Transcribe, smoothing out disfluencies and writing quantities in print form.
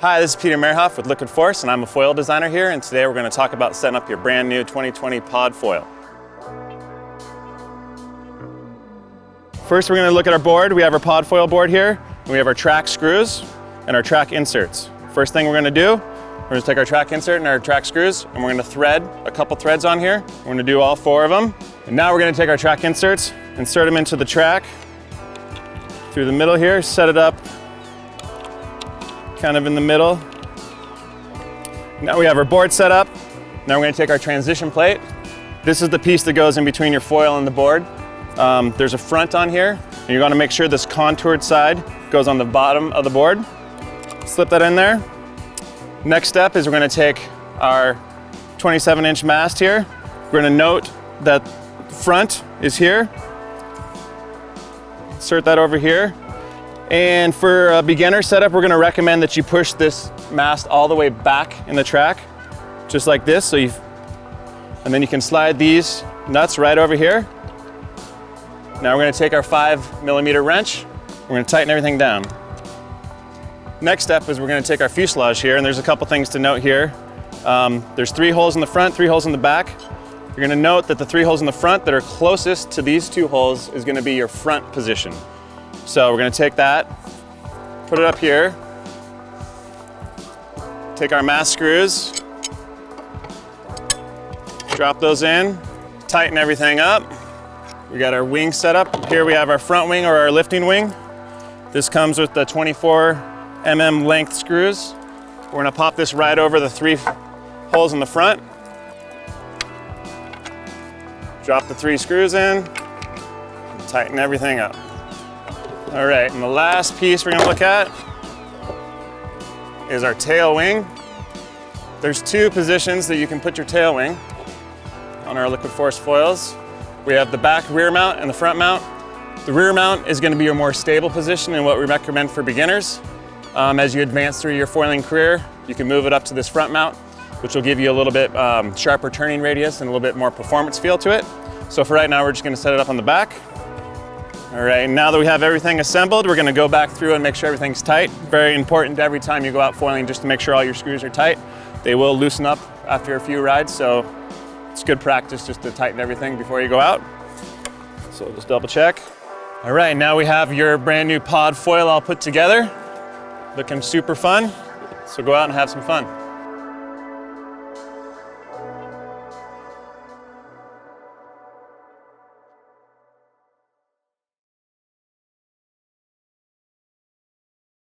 Hi, this is Peter Mehrhof with Liquid Force, and I'm a foil designer here, and today we're going to talk about setting up your brand new 2020 pod foil. First, we're going to look at our board. We have our pod foil board here, and we have our track screws and our track inserts. First thing we're going to do, we're going to take our track insert and our track screws, and we're going to thread a couple threads on here. We're going to do all 4 of them. And now we're going to take our track inserts, insert them into the track through the middle here, set it up kind of in the middle. Now we have our board set up. Now we're going to take our transition plate. This is the piece that goes in between your foil and the board. There's a front on here, and you're going to make sure this contoured side goes on the bottom of the board. Slip that in there. Next step is we're going to take our 27-inch mast here. We're going to note that the front is here. Insert that over here. And for a beginner setup, we're going to recommend that you push this mast all the way back in the track, just like this. And then you can slide these nuts right over here. Now we're going to take our 5mm wrench. We're going to tighten everything down. Next step is we're going to take our fuselage here, and there's a couple things to note here. There's 3 holes in the front, 3 holes in the back. You're going to note that the 3 holes in the front that are closest to these 2 holes is going to be your front position. So we're going to take that, put it up here, take our mast screws, drop those in, tighten everything up. We got our wing set up. Here we have our front wing or our lifting wing. This comes with the 24mm length screws. We're going to pop this right over the 3 holes in the front. Drop the 3 screws in, and tighten everything up. All right, and the last piece we're going to look at is our tail wing. There's 2 positions that you can put your tail wing on our Liquid Force foils. We have the back rear mount and the front mount. The rear mount is going to be your more stable position and what we recommend for beginners. As you advance through your foiling career, you can move it up to this front mount, which will give you a little bit sharper turning radius and a little bit more performance feel to it. So for right now, we're just going to set it up on the back. All right, now that we have everything assembled, we're going to go back through and make sure everything's tight. Very important every time you go out foiling just to make sure all your screws are tight. They will loosen up after a few rides, so it's good practice just to tighten everything before you go out. So just double check. All right, now we have your brand new pod foil all put together. Looking super fun, so go out and have some fun.